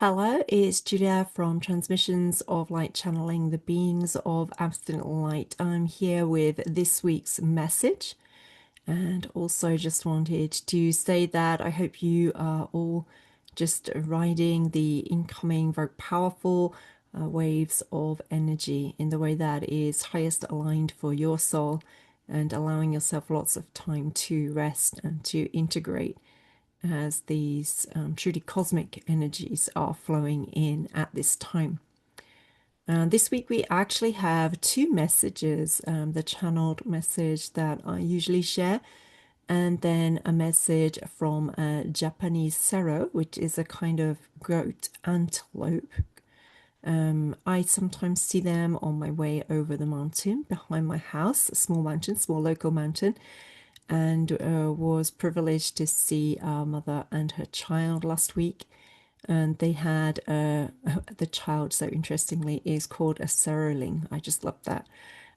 Hello, it's Julia from Transmissions of Light Channeling the Beings of Absolute Light. I'm here with this week's message and also just wanted to say that I hope you are all just riding the incoming very powerful waves of energy in the way that is highest aligned for your soul and allowing yourself lots of time to rest and to integrate as these truly cosmic energies are flowing in at this time. This week we actually have two messages, the channeled message that I usually share, and then a message from a Japanese sero, which is a kind of goat antelope. I sometimes see them on my way over the mountain behind my house, a small mountain, small local mountain, and was privileged to see our mother and her child last week. And they had the child, so interestingly, is called a seroling. I just love that.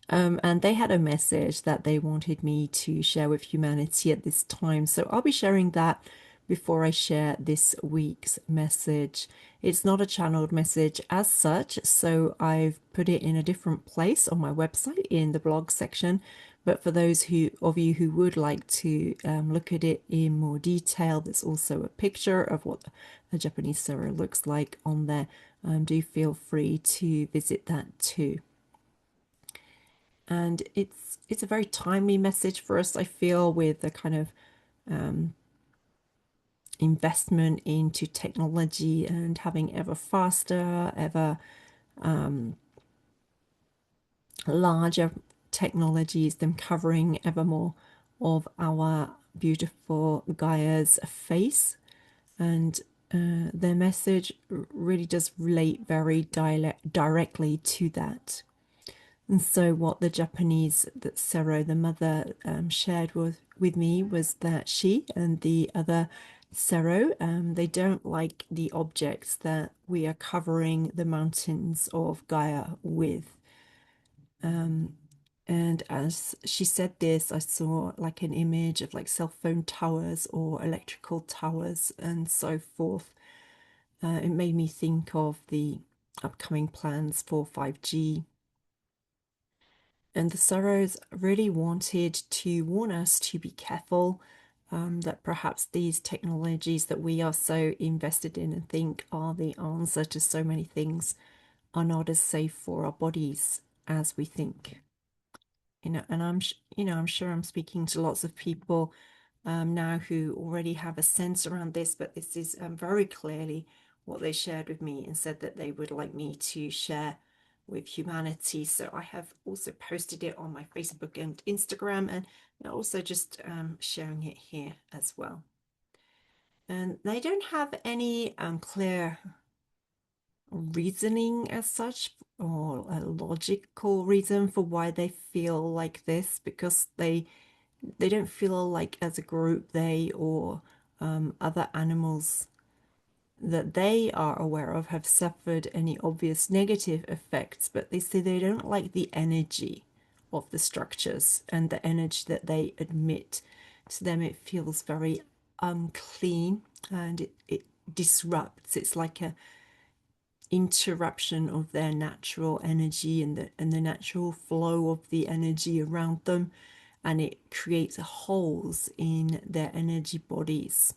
And they had a message that they wanted me to share with humanity at this time. So I'll be sharing that before I share this week's message. It's not a channeled message as such, so I've put it in a different place on my website in the blog section. But for those of you who would like to look at it in more detail, there's also a picture of what a Japanese sero looks like on there. Do feel free to visit that too. And it's a very timely message for us, I feel, with the kind of investment into technology and having ever faster, ever larger technologies, them covering ever more of our beautiful Gaia's face. And their message really does relate very directly to that. And so what the Japanese, that Sero, the mother, shared with me was that she and the other Sero, they don't like the objects that we are covering the mountains of Gaia with. And as she said this, I saw like an image of like cell phone towers or electrical towers and so forth. It made me think of the upcoming plans for 5G. And the Sorrows really wanted to warn us to be careful, that perhaps these technologies that we are so invested in and think are the answer to so many things are not as safe for our bodies as we think. And I'm sure I'm speaking to lots of people now who already have a sense around this, but this is very clearly what they shared with me and said that they would like me to share with humanity. So I have also posted it on my Facebook and Instagram, and also just sharing it here as well. And they don't have any clear reasoning as such or a logical reason for why they feel like this, because they don't feel like as a group they or other animals that they are aware of have suffered any obvious negative effects, but they say they don't like the energy of the structures and the energy that they emit. To them, it feels very unclean and it disrupts. It's like a interruption of their natural energy and the natural flow of the energy around them, and it creates holes in their energy bodies.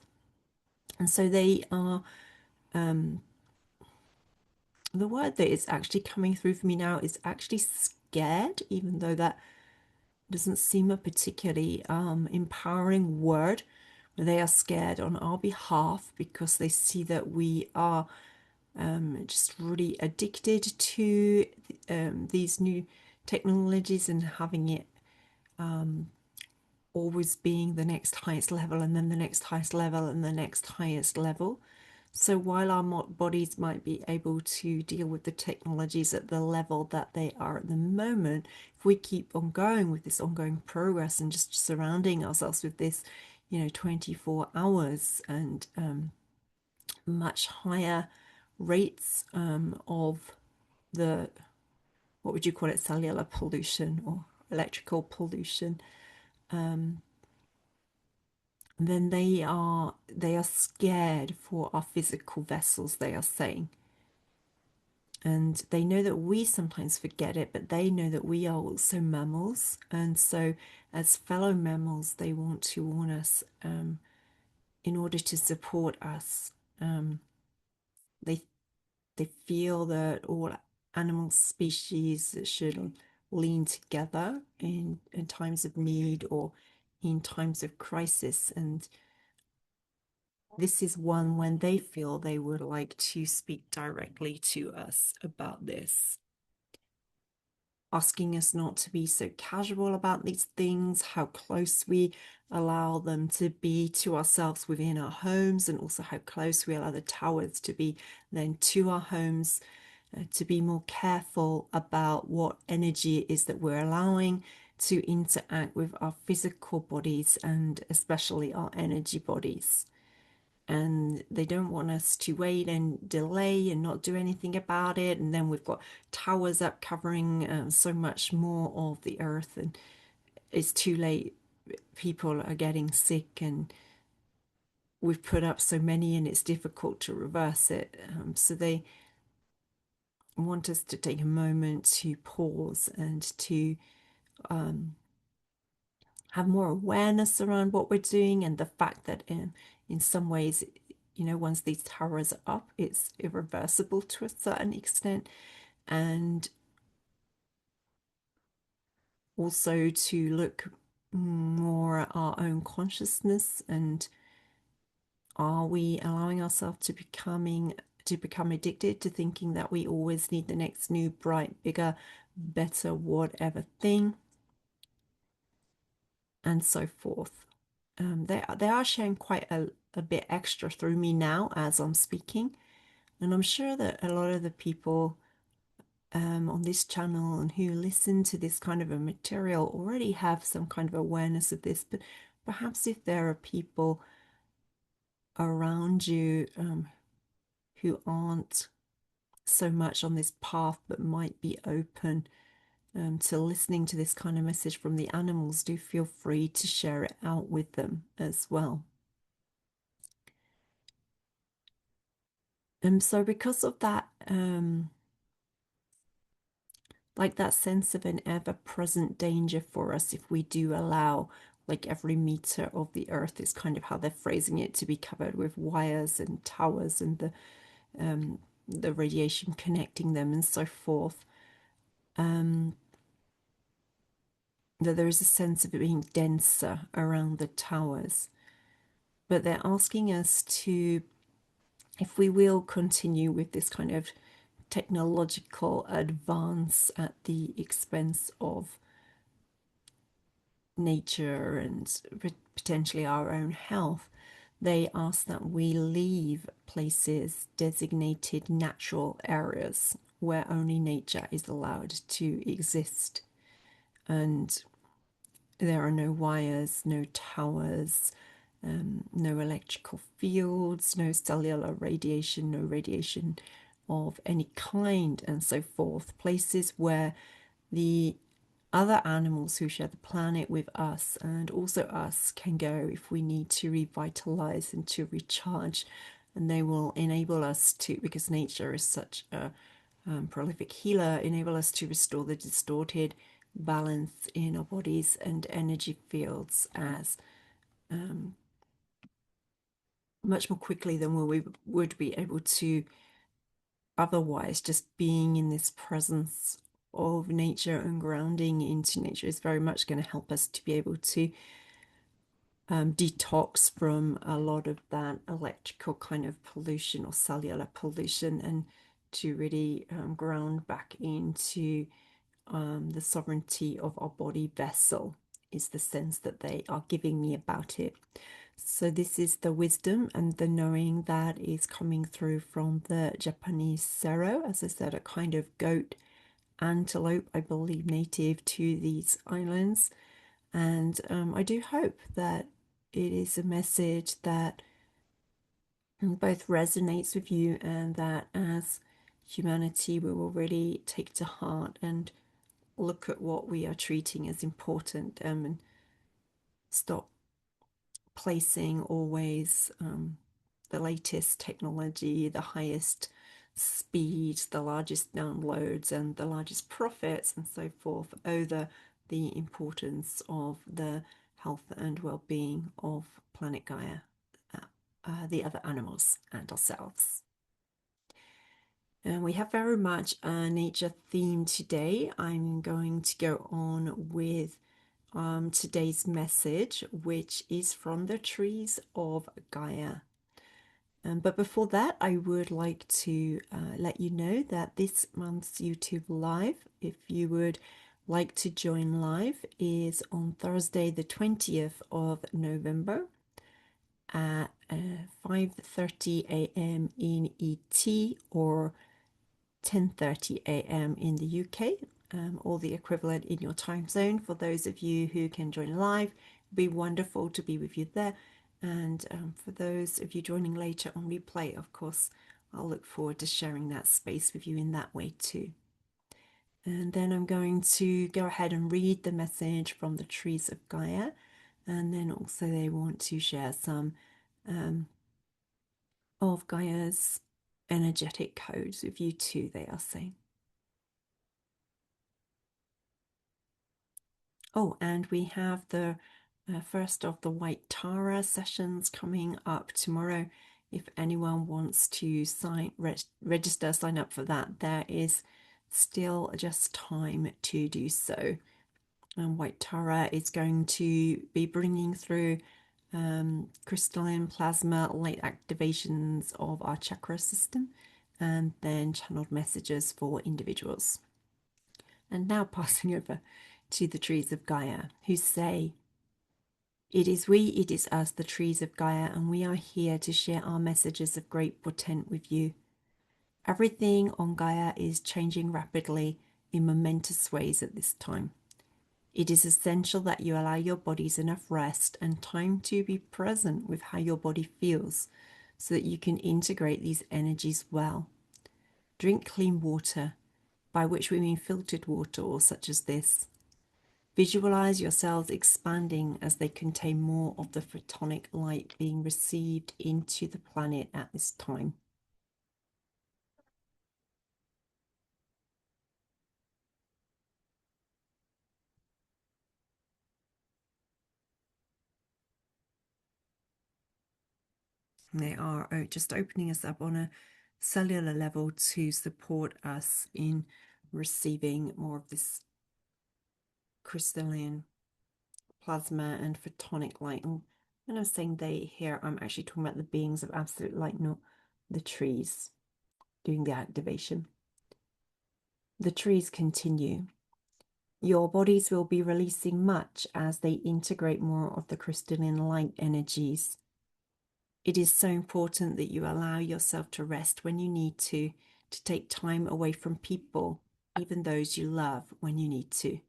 And so they are, the word that is actually coming through for me now is actually scared, even though that doesn't seem a particularly empowering word. They are scared on our behalf because they see that we are just really addicted to these new technologies and having it always being the next highest level and then the next highest level and the next highest level. So while our bodies might be able to deal with the technologies at the level that they are at the moment, if we keep on going with this ongoing progress and just surrounding ourselves with this, 24 hours and much higher rates of the, what would you call it, cellular pollution or electrical pollution, then they are scared for our physical vessels, they are saying. And they know that we sometimes forget it, but they know that we are also mammals. And so, as fellow mammals, they want to warn us in order to support us. They they feel that all animal species should lean together in times of need or in times of crisis. And this is one when they feel they would like to speak directly to us about this, asking us not to be so casual about these things, how close we allow them to be to ourselves within our homes, and also how close we allow the towers to be then to our homes, to be more careful about what energy it is that we're allowing to interact with our physical bodies and especially our energy bodies. And they don't want us to wait and delay and not do anything about it. And then we've got towers up covering so much more of the earth, and it's too late. People are getting sick, and we've put up so many, and it's difficult to reverse it. So they want us to take a moment to pause and to have more awareness around what we're doing, and the fact that in some ways, once these towers are up, it's irreversible to a certain extent. And also to look more at our own consciousness, and are we allowing ourselves to become addicted to thinking that we always need the next new, bright, bigger, better, whatever thing, and so forth. They are sharing quite a bit extra through me now as I'm speaking, and I'm sure that a lot of the people on this channel and who listen to this kind of a material already have some kind of awareness of this. But perhaps if there are people around you who aren't so much on this path but might be open to listening to this kind of message from the animals, do feel free to share it out with them as well. And so because of that, like that sense of an ever-present danger for us, if we do allow like every meter of the earth, is kind of how they're phrasing it, to be covered with wires and towers, and the radiation connecting them and so forth, that there is a sense of it being denser around the towers. But they're asking us to, if we will continue with this kind of technological advance at the expense of nature and potentially our own health, they ask that we leave places designated natural areas where only nature is allowed to exist. And there are no wires, no towers, no electrical fields, no cellular radiation, no radiation of any kind, and so forth. Places where the other animals who share the planet with us, and also us, can go if we need to revitalize and to recharge. And they will enable us to, because nature is such a prolific healer, enable us to restore the distorted balance in our bodies and energy fields as much more quickly than we would be able to otherwise. Just being in this presence of nature and grounding into nature is very much going to help us to be able to detox from a lot of that electrical kind of pollution or cellular pollution, and to really ground back into the sovereignty of our body vessel, is the sense that they are giving me about it. So this is the wisdom and the knowing that is coming through from the Japanese Sero, as I said, a kind of goat antelope, I believe, native to these islands. And I do hope that it is a message that both resonates with you, and that as humanity we will really take to heart and look at what we are treating as important, and stop placing always the latest technology, the highest speed, the largest downloads, and the largest profits, and so forth, over the importance of the health and well-being of planet Gaia, the other animals, and ourselves. And we have very much a nature theme today. I'm going to go on with today's message, which is from the trees of Gaia. But before that, I would like to let you know that this month's YouTube Live, if you would like to join live, is on Thursday, the 20th of November at 5:30 a.m. in ET or 10:30 a.m. in the UK, or the equivalent in your time zone. For those of you who can join live, it'd be wonderful to be with you there. And for those of you joining later on replay, of course, I'll look forward to sharing that space with you in that way too. And then I'm going to go ahead and read the message from the trees of Gaia. And then also they want to share some of Gaia's energetic codes with you too, they are saying. Oh, and we have the first of the White Tara sessions coming up tomorrow. If anyone wants to register, sign up for that, there is still just time to do so. And White Tara is going to be bringing through crystalline plasma light activations of our chakra system, and then channeled messages for individuals. And now passing over to the trees of Gaia, who say, "It is we, it is us, the trees of Gaia, and we are here to share our messages of great portent with you. Everything on Gaia is changing rapidly in momentous ways at this time. It is essential that you allow your bodies enough rest and time to be present with how your body feels so that you can integrate these energies well. Drink clean water, by which we mean filtered water or such as this. Visualize yourselves expanding as they contain more of the photonic light being received into the planet at this time." And they are just opening us up on a cellular level to support us in receiving more of this crystalline plasma and photonic light. And when I'm saying they here, I'm actually talking about the beings of absolute light, not the trees doing the activation. The trees continue. Your bodies will be releasing much as they integrate more of the crystalline light energies. It is so important that you allow yourself to rest when you need to take time away from people, even those you love, when you need to.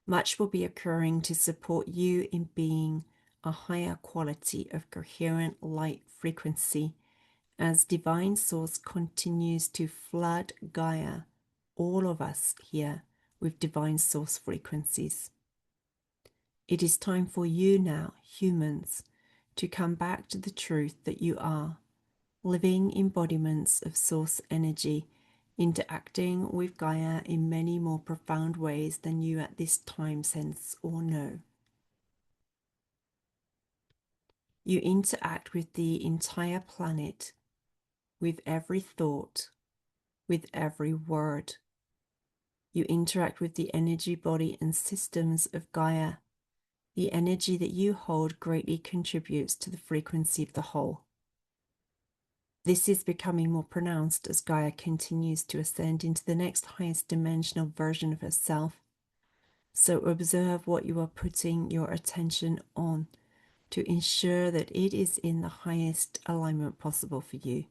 Much will be occurring to support you in being a higher quality of coherent light frequency as Divine Source continues to flood Gaia, all of us here, with Divine Source frequencies. It is time for you now, humans, to come back to the truth that you are, living embodiments of Source energy, interacting with Gaia in many more profound ways than you at this time sense or know. You interact with the entire planet, with every thought, with every word. You interact with the energy body and systems of Gaia. The energy that you hold greatly contributes to the frequency of the whole. This is becoming more pronounced as Gaia continues to ascend into the next highest dimensional version of herself. So observe what you are putting your attention on to ensure that it is in the highest alignment possible for you.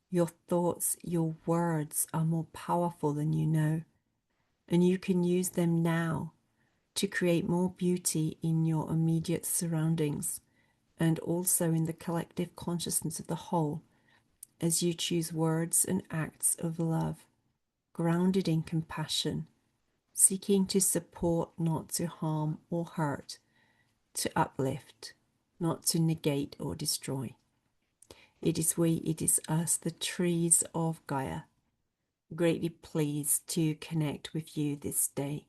Your thoughts, your words are more powerful than you know, and you can use them now to create more beauty in your immediate surroundings and also in the collective consciousness of the whole as you choose words and acts of love, grounded in compassion, seeking to support, not to harm or hurt, to uplift, not to negate or destroy. It is we, it is us, the trees of Gaia. Greatly pleased to connect with you this day.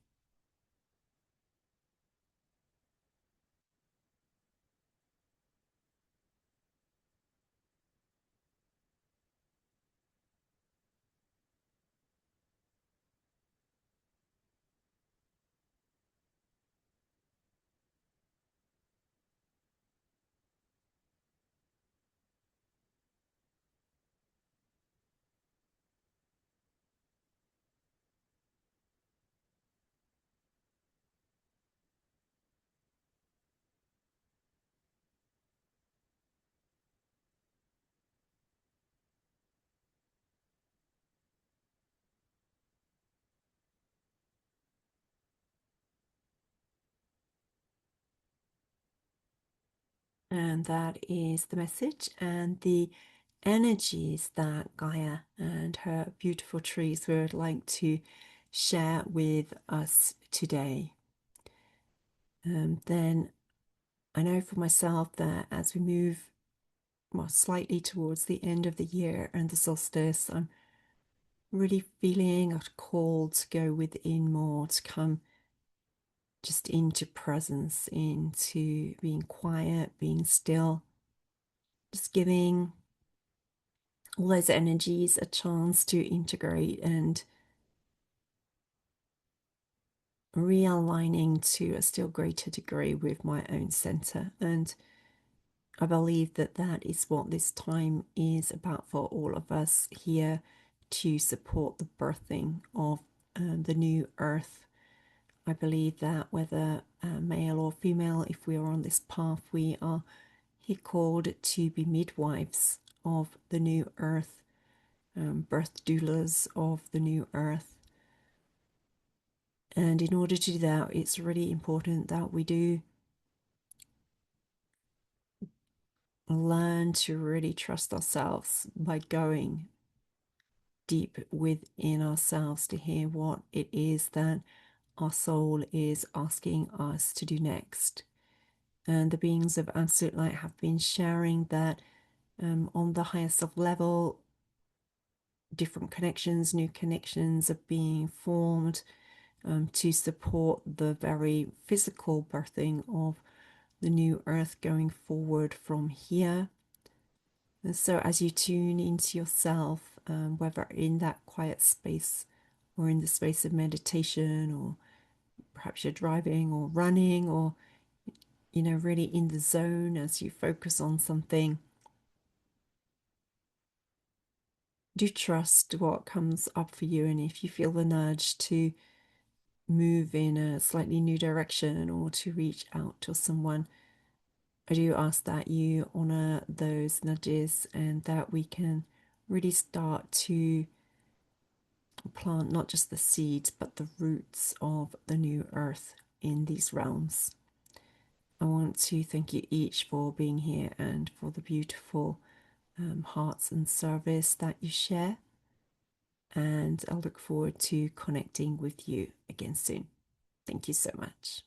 And that is the message and the energies that Gaia and her beautiful trees would like to share with us today. Then I know for myself that as we move slightly towards the end of the year and the solstice, I'm really feeling a call to go within more, to come just into presence, into being quiet, being still, just giving all those energies a chance to integrate and realigning to a still greater degree with my own center. And I believe that that is what this time is about for all of us here, to support the birthing of the new earth. I believe that whether male or female, if we are on this path, we are here called to be midwives of the new earth, birth doulas of the new earth. And in order to do that, it's really important that we do learn to really trust ourselves by going deep within ourselves to hear what it is that our soul is asking us to do next. And the beings of Absolute Light have been sharing that on the highest of level, different connections, new connections are being formed to support the very physical birthing of the new earth going forward from here. And so as you tune into yourself, whether in that quiet space or in the space of meditation, or perhaps you're driving or running, or really in the zone as you focus on something, do trust what comes up for you. And if you feel the nudge to move in a slightly new direction or to reach out to someone, I do ask that you honor those nudges and that we can really start to plant not just the seeds but the roots of the new earth in these realms. I want to thank you each for being here and for the beautiful hearts and service that you share. And I'll look forward to connecting with you again soon. Thank you so much.